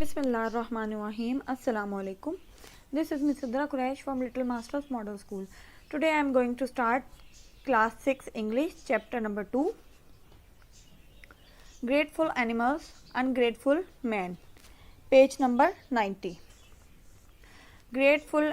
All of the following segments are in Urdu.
Bismillahirrahmanirrahim. Assalamu alaikum. This is Ms. Sidra Quraish from Little Masters Model School. Today I am going to start class 6 English chapter number 2. Grateful animals, ungrateful man. Page number 90. Grateful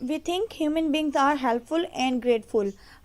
We think human beings are helpful and grateful.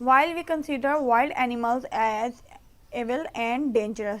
While we consider wild animals as evil and dangerous,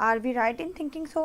Are we right in thinking so?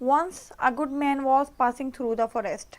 Once a good man was passing through the forest.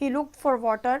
He looked for water.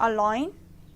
A lion,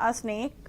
A snake,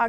A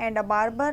And a barber,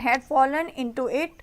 Had fallen into it,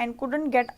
And couldn't get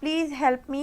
please help me,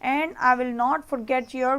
And I will not forget your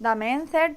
The man said,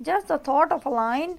just the thought of a lion,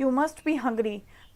you must be hungry,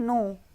no,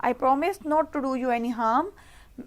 I promise not to do you any harm,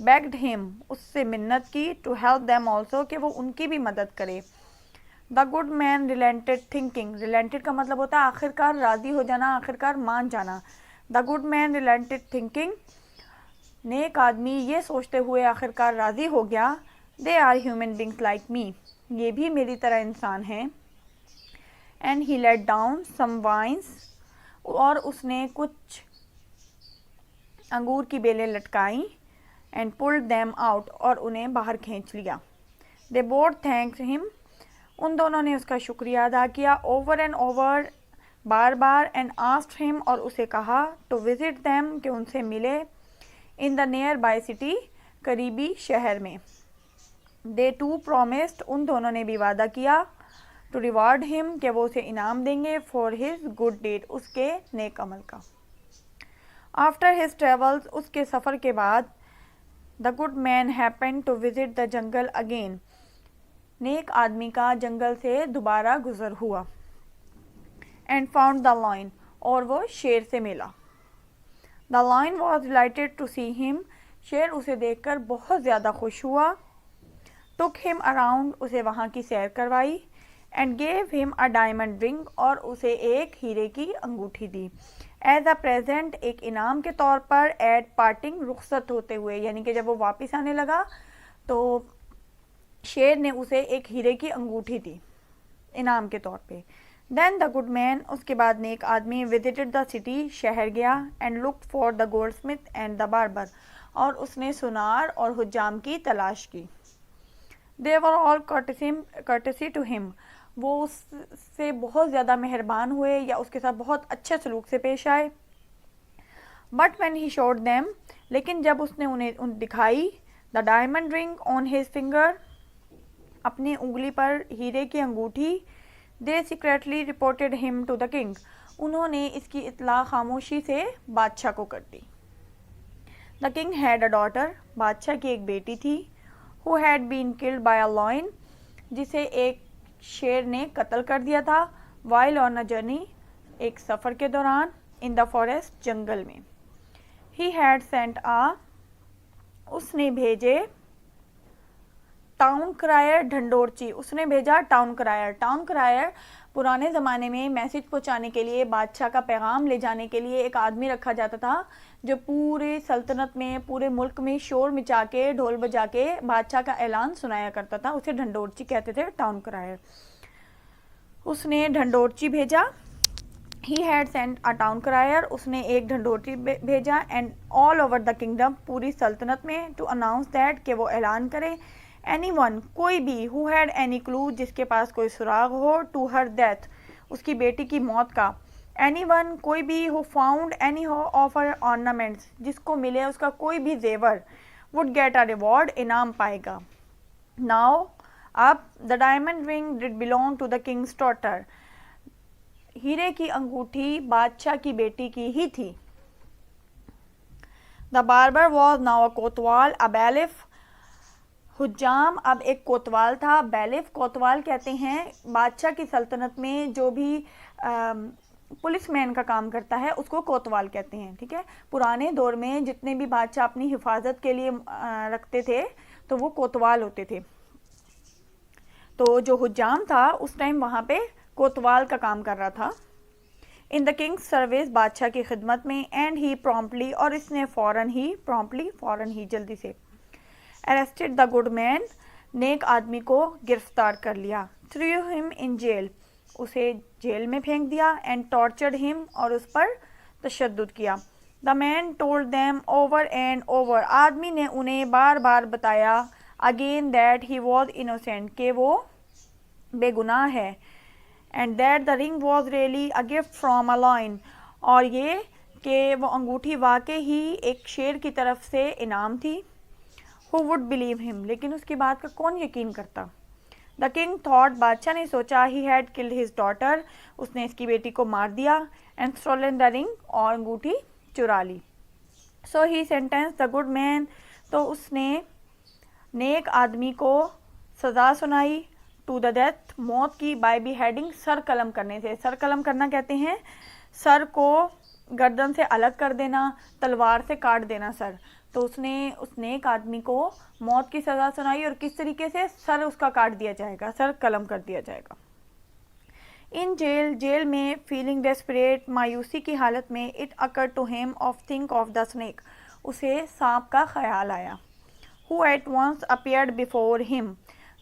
begged him, اس سے منت کی, to help them also, کہ وہ ان کی بھی مدد کرے. The good man relented thinking. relented کا مطلب ہوتا ہے آخر کار راضی ہو جانا, آخر کار مان جانا. The good man relented thinking. نیک آدمی یہ سوچتے ہوئے آخر کار راضی ہو گیا, they are human beings like me, یہ بھی میری طرح انسان ہیں. And he let down some vines, اور اس نے کچھ انگور کی بیلیں لٹکائیں. And pulled them out, اور انہیں باہر کھینچ لیا. They both thanked him, ان دونوں نے اس کا شکریہ ادا کیا, over and over, bar bar, and asked him, اور اسے کہا, to visit them, کہ ان سے ملے, in the nearby city, قریبی شہر میں. They too promised, ان دونوں نے بھی وعدہ کیا, to reward him, کہ وہ اسے انعام دیں گے, for his good deed, اس کے نیک عمل کا. After his travels, اس کے سفر کے بعد, the good man happened to visit the jungle again. نیک آدمی کا جنگل سے دوبارہ گزر ہوا. And found the lion, اور وہ شیر سے ملا. The lion was delighted to see him, شیر اسے دیکھ کر بہت زیادہ خوش ہوا. Took him around, اسے وہاں کی سیر کروائی. And gave him a diamond ring, اور اسے ایک ہیرے کی انگوٹھی دی. As a present, ایک انعام کے طور پر. At parting, رخصت ہوتے ہوئے, یعنی کہ جب وہ واپس آنے لگا تو شیر نے اسے ایک ہیرے کی انگوٹھی دی انعام کے طور پہ. Then the good man, اس کے بعد نیک آدمی, visited the city, شہر گیا. And looked for the goldsmith and the barber, اور اس نے سنار اور حجام کی تلاش کی. They were all courtesy to him, وہ اس سے بہت زیادہ مہربان ہوئے یا اس کے ساتھ بہت اچھے سلوک سے پیش آئے. But when he showed them, لیکن جب اس نے انہیں دکھائی, the diamond ring on his finger, اپنی انگلی پر ہیرے کی انگوٹھی, they secretly reported him to the king, انہوں نے اس کی اطلاع خاموشی سے بادشاہ کو کر دی. The king had a daughter, بادشاہ کی ایک بیٹی تھی, who had been killed by a lion, جسے ایک شیر نے قتل کر دیا تھا, while on a journey, ایک سفر کے دوران, in the forest, جنگل میں. He had sent اس نے بھیجے, ٹاؤن کرائر, ڈھنڈورچی, اس نے بھیجا ٹاؤن کرائر. ٹاؤن کرائر پرانے زمانے میں میسج پہنچانے کے لیے, بادشاہ کا پیغام لے جانے کے لیے ایک آدمی رکھا جاتا تھا جو پورے سلطنت میں, پورے ملک میں شور مچا کے, ڈھول بجا کے بادشاہ کا اعلان سنایا کرتا تھا. اسے ڈھنڈورچی کہتے تھے, ٹاؤن کرائر. اس نے ڈھنڈورچی بھیجا. He had sent a town crier, اس نے ایک ڈھنڈورچی بھیجا. And all over the kingdom, پوری سلطنت میں, to announce that, کہ وہ اعلان کرے, anyone, کوئی بھی, who had any clue, جس کے پاس کوئی سراغ ہو, to her death, اس کی بیٹی کی موت کا. anyone, کوئی بھی, who found any of her ornaments, جس کو ملے اس کا کوئی بھی زیور, would get a reward, انعام پائے گا. now, اب, the diamond ring did belong to the king's daughter, ہیرے کی انگوٹھی بادشاہ کی بیٹی کی ہی تھی. the barber was now a کوتوال, a bailiff, حجام اب ایک کوتوال تھا. بیلف, کوتوال کہتے ہیں بادشاہ کی سلطنت میں جو بھی پولیس مین کا کام کرتا ہے اس کو کوتوال کہتے ہیں. ٹھیک ہے, پرانے دور میں جتنے بھی بادشاہ اپنی حفاظت کے لیے رکھتے تھے تو وہ کوتوال ہوتے تھے. تو جو حجام تھا اس ٹائم وہاں پہ کوتوال کا کام کر رہا تھا. ان دا کنگ's سروس, بادشاہ کی خدمت میں. اینڈ ہی پرومپٹلی, اور اس نے فوراً ہی جلدی سے, arrested the good man, نیک آدمی کو گرفتار کر لیا. threw him in jail, اسے جیل میں پھینک دیا. and tortured him, اور اس پر تشدد کیا. the man told them over and over, آدمی نے انہیں بار بار بتایا, again that he was innocent, کہ وہ بے گناہ ہے. and that the ring was really a gift from a lion, اور یہ کہ وہ انگوٹھی واقع ہی ایک شیر کی طرف سے انعام تھی. who would believe him, لیکن اس کی بات کا کون یقین کرتا. the king thought, بادشاہ نے سوچا, he had killed his daughter, اس نے اس کی بیٹی کو مار دیا. and stolen the ring, اور انگوٹھی چرا لی. so he sentenced the good man, تو اس نے نیک آدمی کو سزا سنائی, to the death, موت کی, by beheading, سر قلم کرنے سے. سر قلم کرنا کہتے ہیں سر کو گردن سے الگ کر دینا, تلوار سے کاٹ دینا سر. تو اس نے اس نیک آدمی کو موت کی سزا سنائی، اور کس طریقے سے؟ سر اس کا کاٹ دیا جائے گا، سر قلم کر دیا جائے گا۔ ان جیل میں فیلنگ ڈیسپریٹ، مایوسی کی حالت میں، اٹ اکر ٹو ہم of think of the snake, اسے سانپ کا خیال آیا۔ ہو ایٹ ونس اپیئرڈ بیفور ہم،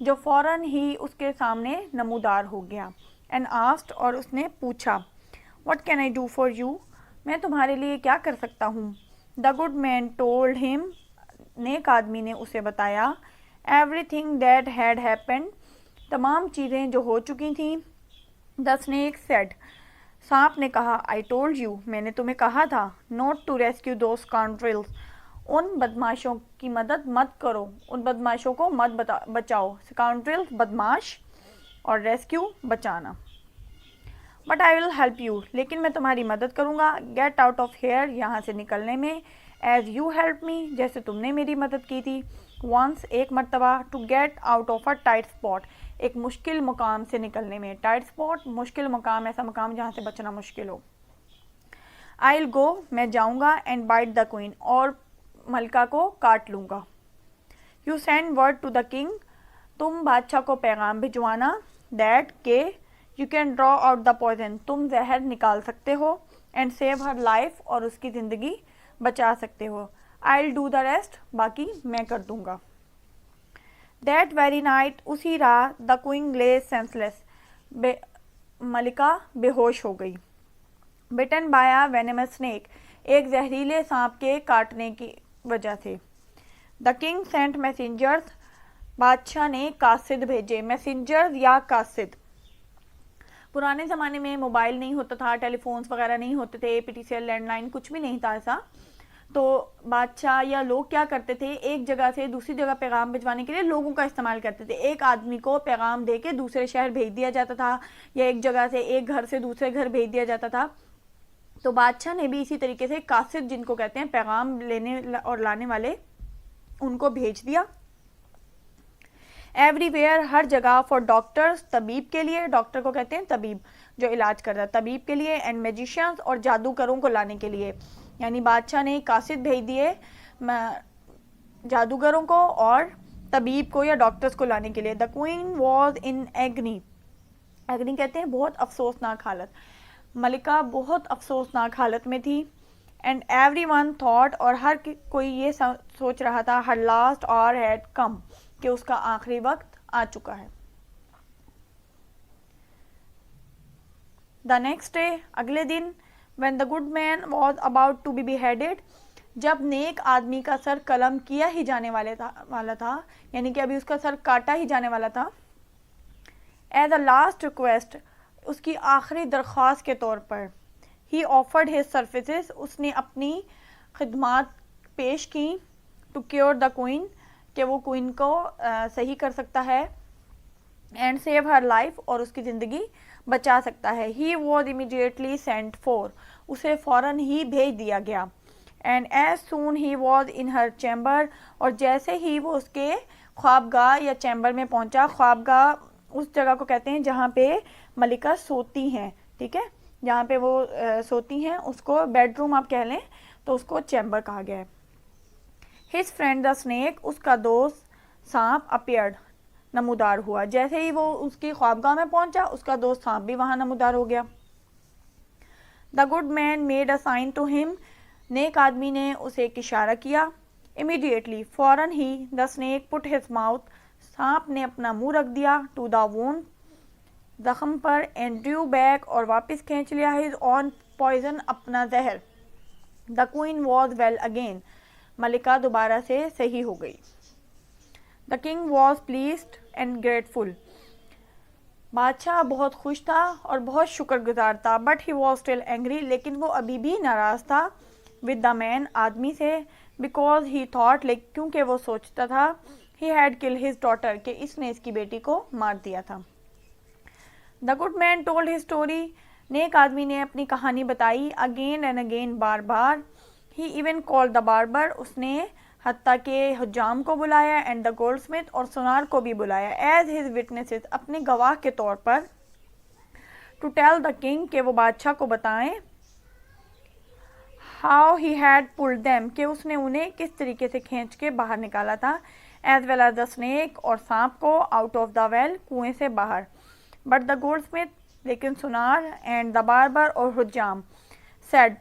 جو فوراً ہی اس کے سامنے نمودار ہو گیا۔ اینڈ آسکڈ، اور اس نے پوچھا، what can I do for you, میں تمہارے لیے کیا کر سکتا ہوں؟ دا گڈ مین ٹولڈ ہم، نیک آدمی نے اسے بتایا، every thing that had happened, تمام چیزیں جو ہو چکی تھیں۔ دا اسنیک سیڈ، سانپ نے کہا، آئی ٹولڈ یو، میں نے تمہیں کہا تھا، نوٹ ٹو ریسکیو دوز اسکاؤنڈرلز، ان بدماشوں کی مدد مت کرو، ان بدماشوں کو مت بچاؤ، اسکاؤنڈرلز بدماش، اور ریسکیو بچانا۔ But I will help you, لیکن میں تمہاری مدد کروں گا، گیٹ آؤٹ آف ہیئر، یہاں سے نکلنے میں، ایز یو ہیلپ می، جیسے تم نے میری مدد کی تھی، ونس، ایک مرتبہ، to get out of a tight spot, ایک مشکل مقام سے نکلنے میں۔ ٹائٹ اسپاٹ، مشکل مقام، ایسا مقام جہاں سے بچنا مشکل ہو۔ آئی ول گو، میں جاؤں گا، اینڈ بائٹ دا کوئن، اور ملکہ کو کاٹ لوں گا۔ You send word to the king, تم بادشاہ کو پیغام بھجوانا، دیٹ کہ you can draw out the poison, تم زہر نکال سکتے ہو، اینڈ سیو ہر لائف، اور اس کی زندگی بچا سکتے ہو۔ آئی ول ڈو دا ریسٹ، باقی میں کر دوں گا۔ دیٹ ویری نائٹ، اسی رات، دا کوئن لے سینس لیس، ملکہ بے ہوش ہو گئی۔ بٹن بائی اے وینمس اسنیک، ایک زہریلے سانپ کے کاٹنے کی وجہ سے۔ دا کنگ سینٹ میسنجرز، بادشاہ نے قاصد بھیجے، میسنجرز یا قاصد۔ پرانے زمانے میں موبائل نہیں ہوتا تھا، ٹیلی فونس وغیرہ نہیں ہوتے تھے، P T C L, land line, کچھ بھی نہیں تھا ایسا، تو بادشاہ یا لوگ کیا کرتے تھے، ایک جگہ سے دوسری جگہ پیغام بھجوانے کے لیے لوگوں کا استعمال کرتے تھے۔ ایک آدمی کو پیغام دے کے دوسرے شہر بھیج دیا جاتا تھا، یا ایک جگہ سے ایک گھر سے دوسرے گھر بھیج دیا جاتا تھا۔ تو بادشاہ نے بھی اسی طریقے سے قاصد، جن کو کہتے ہیں پیغام لینے اور لانے والے، ان کو بھیج دیا۔ ایوری ویئر، ہر جگہ، فار ڈاکٹرز، طبیب کے لیے، ڈاکٹر کو کہتے ہیں طبیب جو علاج کرتا ہے، طبیب کے لیے، اینڈ میجیشینز، اور جادوگروں کو لانے کے لیے، یعنی بادشاہ نے قاصد بھیج دیے جادوگروں کو اور طبیب کو یا ڈاکٹرز کو لانے کے لیے۔ The queen was in agony, agony کہتے ہیں بہت افسوسناک حالت، ملکہ بہت افسوسناک حالت میں تھی۔ اینڈ ایوری ون تھاٹ، اور ہر کوئی یہ سوچ رہا تھا، ہر لاسٹ آور ہیڈ کم، کہ اس کا آخری وقت آ چکا ہے۔ دا نیکسٹ ڈے، اگلے دن، when the good man was about to be beheaded، جب نیک آدمی کا سر قلم کیا ہی جانے والا تھا، یعنی کہ ابھی اس کا سر کاٹا ہی جانے والا تھا، ایز اے لاسٹ ریکویسٹ، اس کی آخری درخواست کے طور پر، ہی آفرڈ ہز سروسز، اس نے اپنی خدمات پیش کی، ٹو کیور دا کوئن، کہ وہ کوئن کو صحیح کر سکتا ہے، اینڈ سیو ہر لائف، اور اس کی زندگی بچا سکتا ہے۔ He was immediately sent for, اسے فوراً ہی بھیج دیا گیا۔ And as soon he was in her chamber, اور جیسے ہی وہ اس کے خوابگاہ یا چیمبر میں پہنچا، خوابگاہ اس جگہ کو کہتے ہیں جہاں پہ ملکہ سوتی ہیں، ٹھیک ہے، جہاں پہ وہ سوتی ہیں، اس کو بیڈ روم آپ کہہ لیں، تو اس کو چیمبر کہا گیا ہے۔ ہز فرینڈ دا اسنیک، اس کا دوست سانپ، اپیئرڈ، نمودار ہوا، جیسے ہی وہ اس کی خوابگاہ میں پہنچا، اس کا دوست سانپ بھی وہاں نمودار ہو گیا۔ The good man made a sign to him, نیک آدمی نے اسے ایک اشارہ کیا، امیڈیٹلی، فوراً ہی، the snake put his mouth, سانپ نے اپنا منہ رکھ دیا، ٹو دا وونڈ، زخم پر، اینڈ ڈریو بیک، اور واپس کھینچ لیا، ہز اون پوائزن، اپنا زہر۔ دا کوئن واز ویل اگین، ملکہ دوبارہ سے صحیح ہو گئی۔ The king was pleased and grateful, بادشاہ بہت خوش تھا اور بہت شکر گزار تھا، but he was still angry, لیکن وہ ابھی بھی ناراض تھا، ود دا مین، آدمی سے، بیکاز ہی تھاٹ، کیونکہ وہ سوچتا تھا، ہی ہیڈ کل ہز ڈاٹر، کہ اس نے اس کی بیٹی کو مار دیا تھا۔ The good man told his story, نیک آدمی نے اپنی کہانی بتائی، اگین اینڈ اگین، بار بار، he even called the barber, اس نے حتیٰ کہ حجام کو بلایا، اینڈ دا گولڈ اسمتھ، اور سونار کو بھی بلایا، ایز ہز وٹنسز، اپنے گواہ کے طور پر، ٹو ٹیل دا کنگ، کہ وہ بادشاہ کو بتائیں، how he had pulled them, کہ اس نے انہیں کس طریقے سے کھینچ کے باہر نکالا تھا, as well as the snake, اور سانپ کو, out of the well, کنویں سے باہر. but the goldsmith, لیکن سنار, and the barber, اور حجام, said,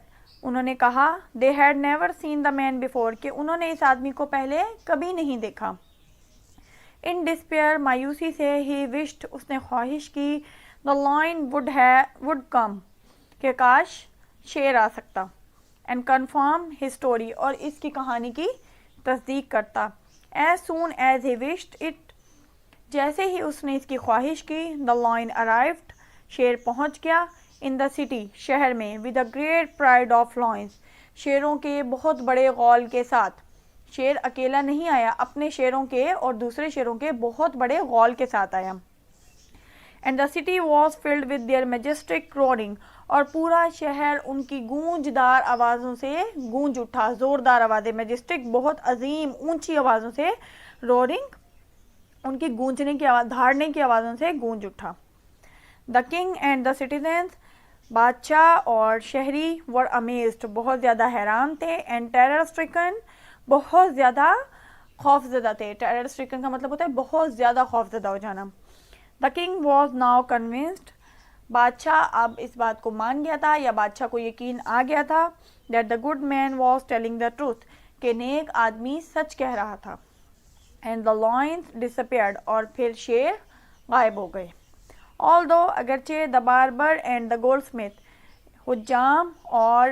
انہوں نے کہا, they had never seen the man before, کہ انہوں نے اس آدمی کو پہلے کبھی نہیں دیکھا. in despair, مایوسی سے, he wished, اس نے خواہش کی, the lion would come, کہ کاش شیر آ سکتا, and confirm his story, اور اس کی کہانی کی تصدیق کرتا. as soon as he wished it, جیسے ہی اس نے اس کی خواہش کی, the lion arrived, شیر پہنچ گیا, in the city, شہر میں, with a great pride of lions, شیروں کے بہت بڑے غول کے ساتھ. شیر اکیلا نہیں آیا, اپنے شیروں کے اور دوسرے شیروں کے بہت بڑے غول کے ساتھ آیا. and the city was filled with their majestic roaring, اور پورا شہر ان کی گونجدار آوازوں سے گونج اٹھا, زوردار آوازیں, میجسٹک بہت عظیم اونچی آوازوں سے, roaring ان کی گونجنے کی آواز, دھاڑنے کی آوازوں سے گونج اٹھا. the king and the citizens, بادشاہ اور شہری, were amazed, بہت زیادہ حیران تھے, and terror stricken, بہت زیادہ خوف زدہ تھے. terror stricken کا مطلب ہوتا ہے بہت زیادہ خوف زدہ ہو جانا. the king was now convinced, بادشاہ اب اس بات کو مان گیا تھا, یا بادشاہ کو یقین آ گیا تھا, that the good man was telling the truth, کہ نیک آدمی سچ کہہ رہا تھا. and the lions disappeared, اور پھر شیر غائب ہو گئے. although, اگرچہ, the barber and the goldsmith, حجام اور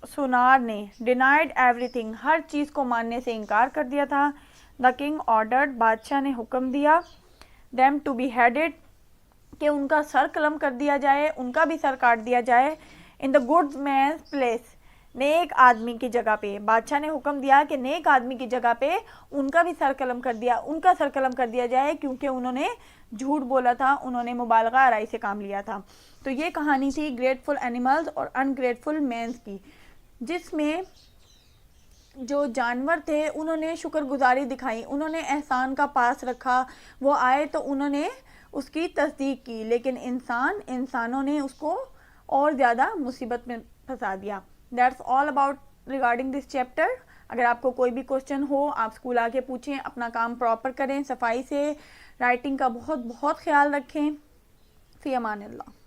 سونار نے, denied everything, ہر چیز کو ماننے سے انکار کر دیا تھا, the king ordered, بادشاہ نے حکم دیا, them to be headed, کہ ان کا سر قلم کر دیا جائے, ان کا بھی سر کاٹ دیا جائے, in the good man's place, نیک آدمی کی جگہ پہ. بادشاہ نے حکم دیا کہ نیک آدمی کی جگہ پہ ان کا بھی سر قلم کر دیا جائے, کیونکہ انہوں نے جھوٹ بولا تھا, انہوں نے مبالغہ آرائی سے کام لیا تھا. تو یہ کہانی تھی گریٹفل اینیملز اور انگریٹفل مینز کی, جس میں جو جانور تھے انہوں نے شکر گزاری دکھائی, انہوں نے احسان کا پاس رکھا, وہ آئے تو انہوں نے اس کی تصدیق کی, لیکن انسانوں نے اس کو اور زیادہ مصیبت میں پھنسا دیا. That's all about regarding this chapter. اگر آپ کو کوئی بھی کوشچن ہو, آپ اسکول آ کے پوچھیں, اپنا کام پراپر کریں, صفائی سے, رائٹنگ کا بہت بہت خیال رکھیں. فی امان اللہ.